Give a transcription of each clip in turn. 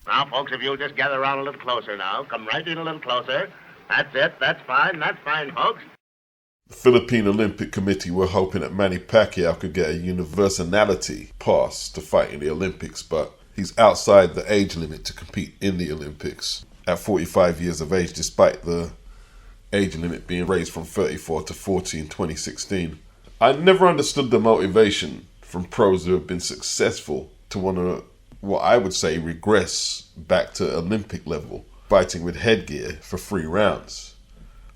Now, folks, if you'll just gather around a little closer now. Come right in a little closer. That's it. That's fine, folks. The Philippine Olympic Committee were hoping that Manny Pacquiao could get a universality pass to fight in the Olympics, but he's outside the age limit to compete in the Olympics at 45 years of age, despite the age limit being raised from 34 to 40 in 2016. I never understood the motivation from pros who have been successful to want to, what I would say, regress back to Olympic level, fighting with headgear for 3 rounds.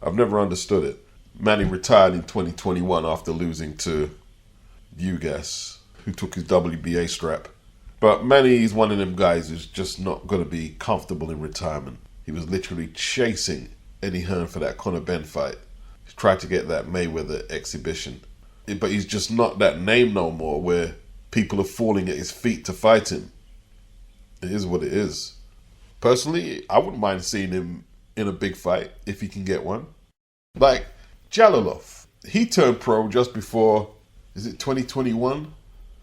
I've never understood it. Manny retired in 2021 after losing to UGAS, who took his WBA strap. But Manny is one of them guys who's just not going to be comfortable in retirement. He was literally chasing Eddie Hearn for that Conor Benn fight. He tried to get that Mayweather exhibition. But he's just not that name no more where people are falling at his feet to fight him. It is what it is. Personally, I wouldn't mind seeing him in a big fight if he can get one. Like Jalilov, he turned pro just before, is it 2021?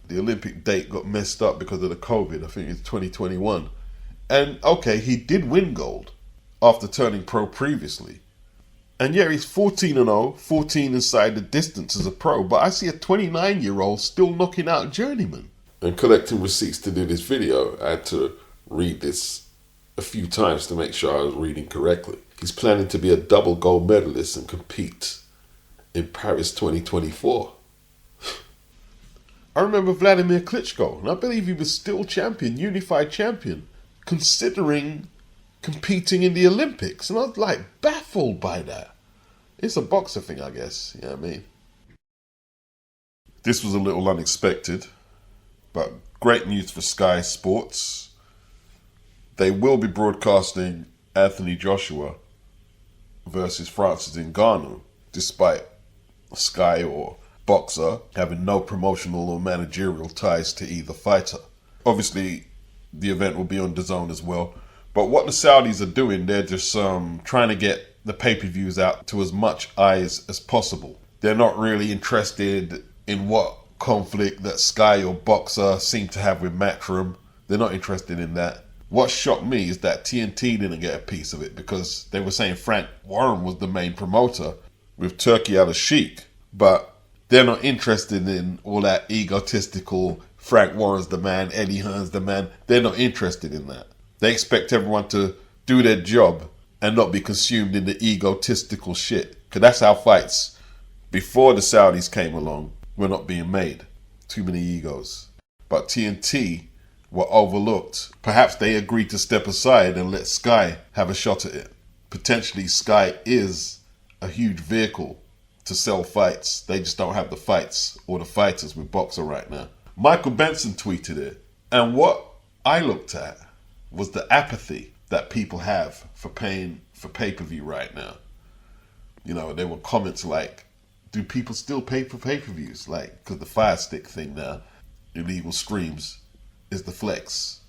The Olympic date got messed up because of the COVID. I think it's 2021. And okay, he did win gold after turning pro previously. And yeah, he's 14-0, 14 inside the distance as a pro. But I see a 29-year-old still knocking out journeyman. And collecting receipts to do this video, I had to read this a few times to make sure I was reading correctly. He's planning to be a double gold medalist and compete in Paris 2024. I remember Vladimir Klitschko, and I believe he was still champion, unified champion, considering competing in the Olympics. And I was like baffled by that. It's a boxer thing, I guess. You know what I mean? This was a little unexpected, but great news for Sky Sports. They will be broadcasting Anthony Joshua versus Francis Ngannou, despite Sky or Boxer having no promotional or managerial ties to either fighter. Obviously, the event will be on DAZN as well. But what the Saudis are doing, they're just trying to get the pay-per-views out to as much eyes as possible. They're not really interested in what conflict that Sky or Boxer seem to have with Matchroom. They're not interested in that. What shocked me is that TNT didn't get a piece of it because they were saying Frank Warren was the main promoter with Turki Al-Sheikh, but they're not interested in all that egotistical Frank Warren's the man, Eddie Hearn's the man. They're not interested in that. They expect everyone to do their job and not be consumed in the egotistical shit. Because that's how fights before the Saudis came along were not being made. Too many egos. But TNT were overlooked. Perhaps they agreed to step aside and let Sky have a shot at it. Potentially Sky is a huge vehicle to sell fights. They just don't have the fights or the fighters with Boxer right now. Michael Benson tweeted it. And what I looked at was the apathy that people have for paying for pay-per-view right now. You know, there were comments like, do people still pay for pay-per-views? Like, because the Fire Stick thing now, illegal streams, is the flex.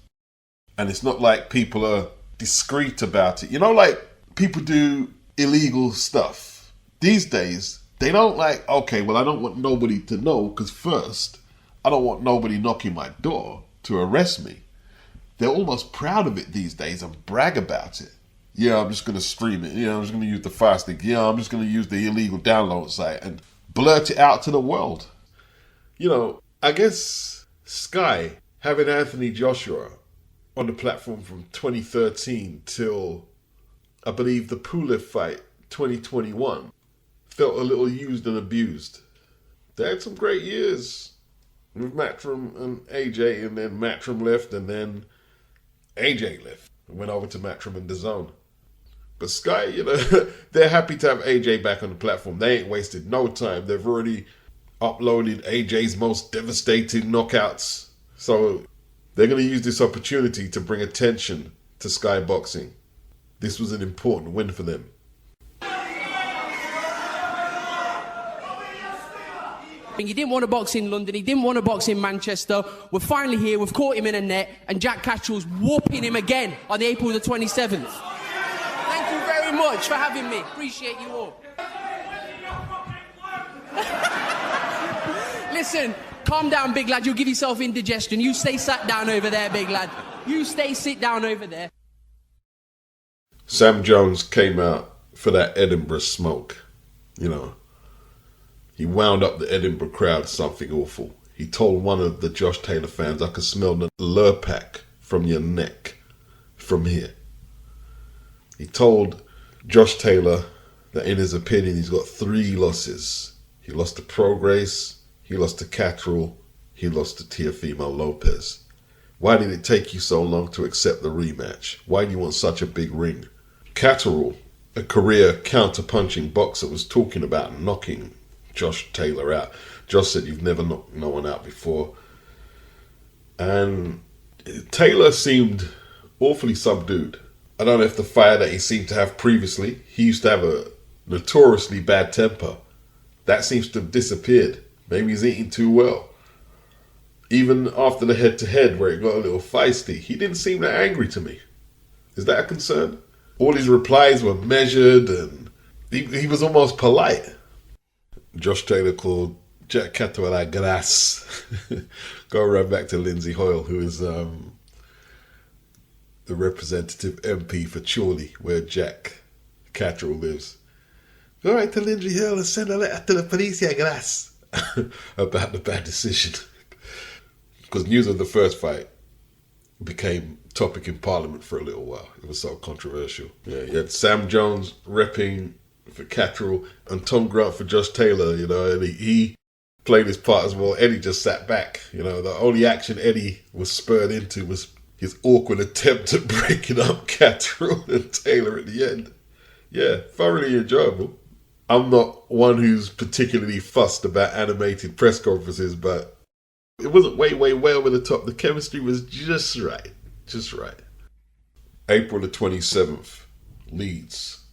And it's not like people are discreet about it. You know, like, people do illegal stuff. These days, they don't like, okay, well, I don't want nobody to know, because first, I don't want nobody knocking my door to arrest me. They're almost proud of it these days and brag about it. Yeah, I'm just going to stream it. Yeah, I'm just going to use the Fire Stick. Yeah, I'm just going to use the illegal download site and blurt it out to the world. You know, I guess Sky having Anthony Joshua on the platform from 2013 till, I believe, the Pulev fight 2021 felt a little used and abused. They had some great years with Matchroom and AJ, and then Matchroom left, and then AJ left and went over to Matchroom and DAZN. But Sky, you know, they're happy to have AJ back on the platform. They ain't wasted no time. They've already uploaded AJ's most devastating knockouts. So they're going to use this opportunity to bring attention to Sky Boxing. This was an important win for them. He didn't want to box in London, he didn't want to box in Manchester. We're finally here, we've caught him in a net, and Jack Catterall's whooping him again on the April the 27th. Thank you very much for having me. Appreciate you all. Listen, calm down, big lad. You'll give yourself indigestion. You stay sat down over there, big lad. You sit down over there. Sam Jones came out for that Edinburgh smoke. You know, he wound up the Edinburgh crowd something awful. He told one of the Josh Taylor fans, I could smell the Lurpak from your neck from here. He told Josh Taylor that in his opinion he's got 3 losses. He lost to Prograis, he lost to Catterall, he lost to Teofimo Lopez. Why did it take you so long to accept the rematch? Why do you want such a big ring? Catterall, a career counter-punching boxer, was talking about knocking Josh Taylor out. Josh said, you've never knocked no one out before. And Taylor seemed awfully subdued. I don't know if the fire that he seemed to have previously, he used to have a notoriously bad temper. That seems to have disappeared. Maybe he's eating too well. Even after the head-to-head where it got a little feisty, he didn't seem that angry to me. Is that a concern? All his replies were measured and he was almost polite. Josh Taylor called Jack Catterall a grass. Go right back to Lindsay Hoyle, who is the representative MP for Chorley, where Jack Catterall lives. Go right to Lindsay Hoyle and send a letter to the police, a grass, about the bad decision. Because news of the first fight became topic in Parliament for a little while. It was so controversial. Yeah, you had Sam Jones repping for Catterall and Tom Grant for Josh Taylor, you know, and he played his part as well. Eddie just sat back. You know, the only action Eddie was spurred into was his awkward attempt at breaking up Catterall and Taylor at the end. Yeah, thoroughly enjoyable. I'm not one who's particularly fussed about animated press conferences, but it wasn't way over the top. The chemistry was just right. Just right. April the 27th, Leeds.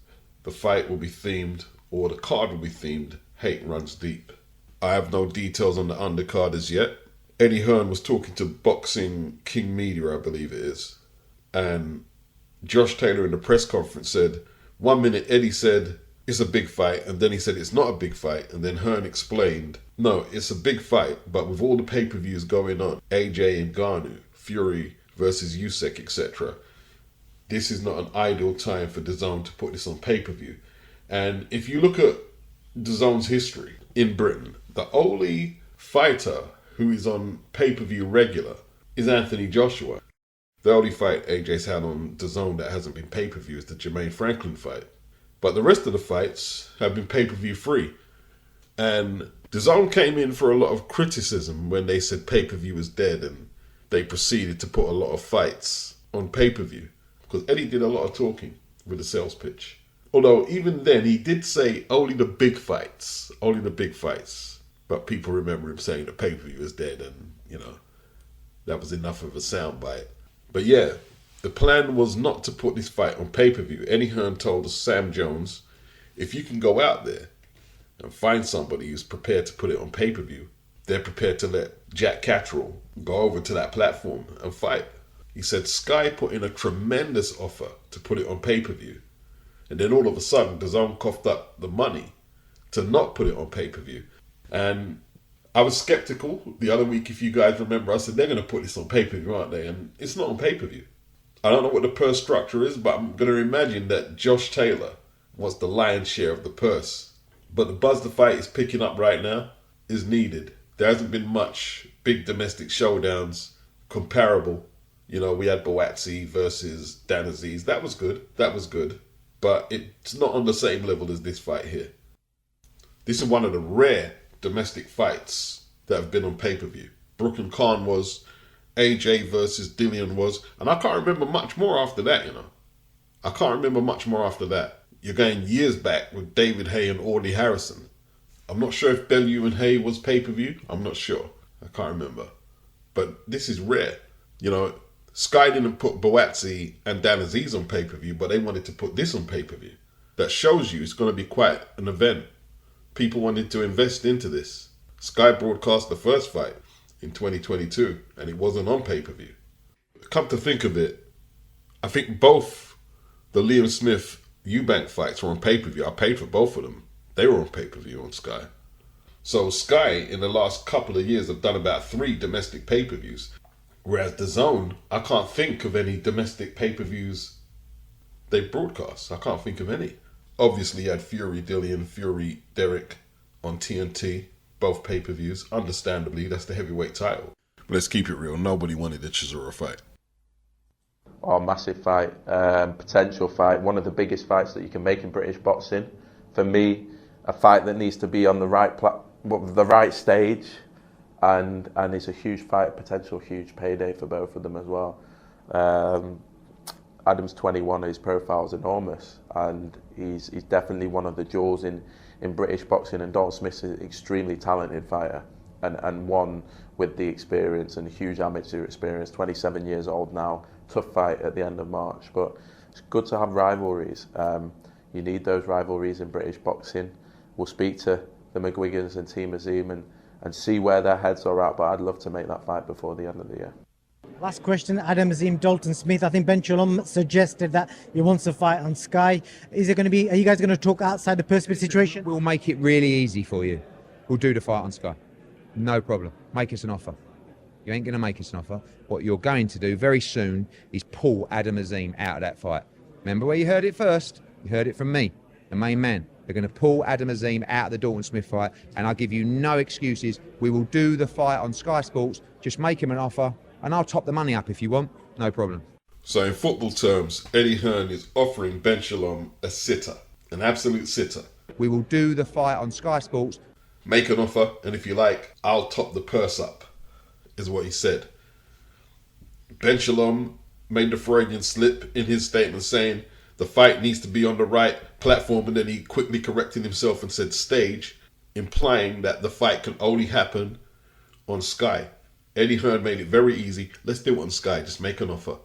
The fight will be themed, or the card will be themed, Hate Runs Deep. I have no details on the undercard as yet. Eddie Hearn was talking to Boxing King Media, I believe it is. And Josh Taylor in the press conference said, 1 minute Eddie said, it's a big fight, and then he said it's not a big fight, and then Hearn explained, no, it's a big fight, but with all the pay-per-views going on, AJ and NGANNOU, Fury versus USYK, etc., this is not an ideal time for DAZN to put this on pay-per-view. And if you look at DAZN's history in Britain, the only fighter who is on pay-per-view regular is Anthony Joshua. The only fight AJ's had on DAZN that hasn't been pay-per-view is the Jermaine Franklin fight. But the rest of the fights have been pay-per-view free. And DAZN came in for a lot of criticism when they said pay-per-view was dead, and they proceeded to put a lot of fights on pay-per-view. Because Eddie did a lot of talking with the sales pitch. Although even then he did say only the big fights. Only the big fights. But people remember him saying the pay-per-view is dead, and, you know, that was enough of a soundbite. But yeah, the plan was not to put this fight on pay-per-view. Eddie Hearn told Sam Jones, if you can go out there and find somebody who's prepared to put it on pay-per-view, they're prepared to let Jack Catterall go over to that platform and fight. He said Sky put in a tremendous offer to put it on pay-per-view. And then all of a sudden, DAZN coughed up the money to not put it on pay-per-view. And I was skeptical the other week, if you guys remember. I said, they're going to put this on pay-per-view, aren't they? And it's not on pay-per-view. I don't know what the purse structure is, but I'm going to imagine that Josh Taylor wants the lion's share of the purse. But the buzz the fight is picking up right now is needed. There hasn't been much big domestic showdowns comparable. You know, we had Boatsi versus Dan Aziz. That was good. That was good. But it's not on the same level as this fight here. This is one of the rare domestic fights that have been on pay-per-view. Brook and Khan was, AJ versus Dillian was, and I can't remember much more after that, you know. I can't remember much more after that. You're going years back with David Haye and Audley Harrison. I'm not sure if Bellew and Haye was pay-per-view. I'm not sure. I can't remember. But this is rare. You know, Sky didn't put Boatsi and Dan Aziz on pay-per-view, but they wanted to put this on pay-per-view. That shows you it's going to be quite an event. People wanted to invest into this. Sky broadcast the first fight in 2022, and it wasn't on pay-per-view. Come to think of it, I think both the Liam Smith Eubank fights were on pay-per-view. I paid for both of them. They were on pay-per-view on Sky. So Sky, in the last couple of years, have done about 3 domestic pay-per-views. Whereas DAZN, I can't think of any domestic pay-per-views they broadcast. I can't think of any. Obviously, you had Fury Dillian, Fury Derek on TNT, both pay-per-views. Understandably, that's the heavyweight title. But let's keep it real. Nobody wanted the Chisora fight. Oh, massive fight, potential fight, one of the biggest fights that you can make in British boxing. For me, a fight that needs to be on the right stage, and it's a huge fight, potential huge payday for both of them as well. Adam's 21, his profile is enormous, and he's definitely one of the jewels in British boxing, and Dalton Smith's an extremely talented fighter, and one with the experience and huge amateur experience, 27 years old now. Tough fight at the end of March, but it's good to have rivalries. You need those rivalries in British boxing. We'll speak to the McGuigans and Team AZIM and see where their heads are at, but I'd love to make that fight before the end of the year. Last question, Adam AZIM, Dalton Smith. I think Ben Shalom suggested that he wants to fight on Sky. Is it going to be, are you guys going to talk outside the purse bid situation? We'll make it really easy for you. We'll do the fight on Sky. No problem. Make us an offer. You ain't going to make us an offer. What you're going to do very soon is pull Adam AZIM out of that fight. Remember where you heard it first? You heard it from me, the main man. They're going to pull Adam AZIM out of the Dalton Smith fight, and I'll give you no excuses. We will do the fight on Sky Sports. Just make him an offer, and I'll top the money up if you want. No problem. So in football terms, Eddie Hearn is offering Ben Shalom a sitter, an absolute sitter. We will do the fight on Sky Sports. Make an offer, and if you like, I'll top the purse up, is what he said. Ben Shalom made the Freudian slip in his statement saying the fight needs to be on the right platform, and then he quickly corrected himself and said stage, implying that the fight can only happen on Sky. Eddie Hearn made it very easy. Let's do it on Sky. Just make an offer.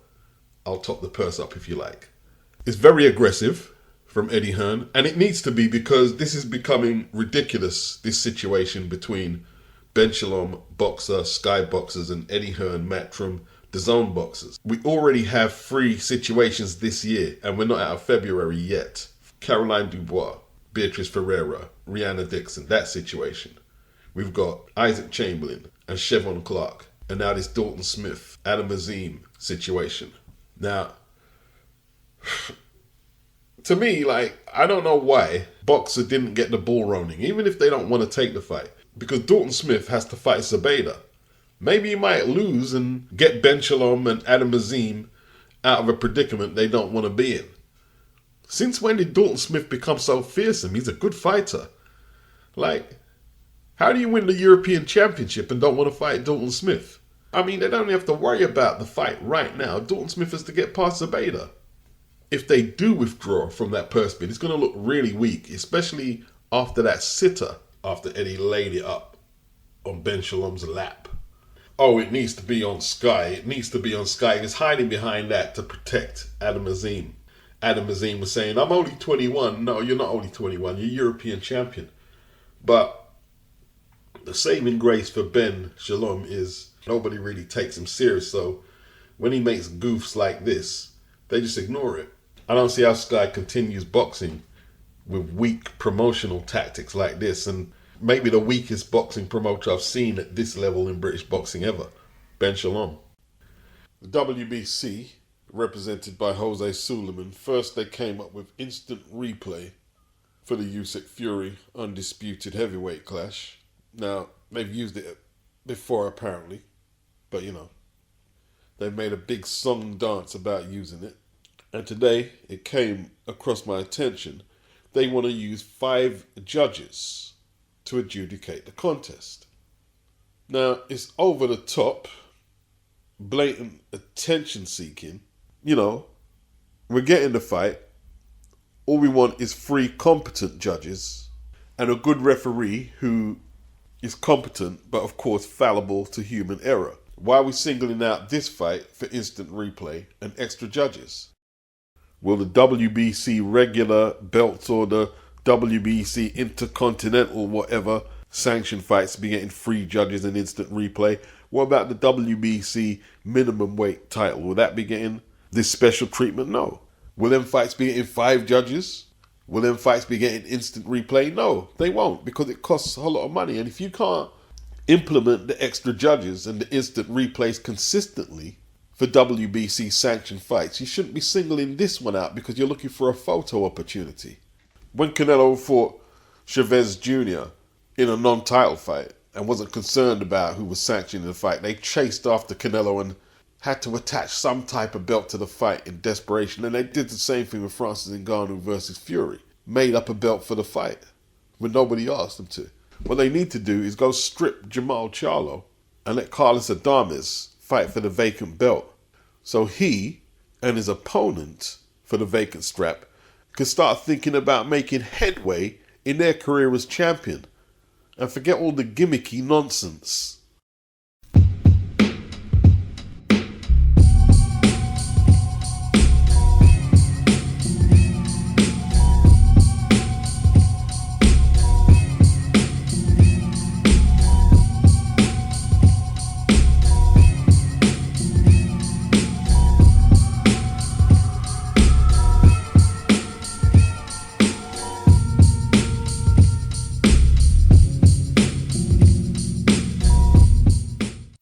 I'll top the purse up if you like. It's very aggressive from Eddie Hearn, and it needs to be, because this is becoming ridiculous, this situation between Ben Shalom, boxer, Sky boxers, and Eddie Hearn, Matchroom, DAZN boxers. We already have 3 situations this year, and we're not out of February yet. Caroline Dubois, Beatrice Ferreira, Rihanna Dixon, that situation. We've got Isaac Chamberlain and Chevon Clark, and now this Dalton Smith, Adam AZIM situation. Now, to me, I don't know why Boxer didn't get the ball rolling, even if they don't want to take the fight, because Dalton Smith has to fight Zubaydah. Maybe he might lose and get Ben Shalom and Adam AZIM out of a predicament they don't want to be in. Since when did Dalton Smith become so fearsome? He's a good fighter. How do you win the European Championship and don't want to fight Dalton Smith? I mean, they don't have to worry about the fight right now. Dalton Smith has to get past Zubaydah. If they do withdraw from that purse bid, it's going to look really weak, especially after that sitter, after Eddie laid it up on Ben Shalom's lap. Oh, it needs to be on Sky. It needs to be on Sky. He's hiding behind that to protect Adam AZIM. Adam AZIM was saying, I'm only 21. No, you're not only 21. You're European champion. But the saving grace for Ben Shalom is nobody really takes him serious. So when he makes goofs like this, they just ignore it. I don't see how Sky continues boxing with weak promotional tactics like this, and maybe the weakest boxing promoter I've seen at this level in British boxing ever, Ben Shalom. The WBC, represented by Jose Sulaiman, first they came up with instant replay for the USYK Fury undisputed heavyweight clash. Now, they've used it before apparently, but they've made a big song and dance about using it. And today, it came across my attention, they want to use 5 judges to adjudicate the contest. Now, it's over the top, blatant attention seeking. We're getting the fight. All we want is 3 competent judges and a good referee who is competent, but of course fallible to human error. Why are we singling out this fight for instant replay and extra judges? Will the WBC regular belts or the WBC intercontinental whatever sanction fights be getting 3 judges and instant replay? What about the WBC minimum weight title? Will that be getting this special treatment? No. Will them fights be getting 5 judges? Will them fights be getting instant replay? No, they won't, because it costs a whole lot of money. And if you can't implement the extra judges and the instant replays consistently for WBC sanctioned fights. You shouldn't be singling this one out because you're looking for a photo opportunity. When Canelo fought Chavez Jr. in a non-title fight and wasn't concerned about who was sanctioning the fight, they chased after Canelo and had to attach some type of belt to the fight in desperation. And they did the same thing with Francis Ngannou versus Fury. Made up a belt for the fight when nobody asked them to. What they need to do is go strip Jamal Charlo and let Carlos Adames fight for the vacant belt. So he and his opponent for the vacant strap can start thinking about making headway in their career as champion and forget all the gimmicky nonsense.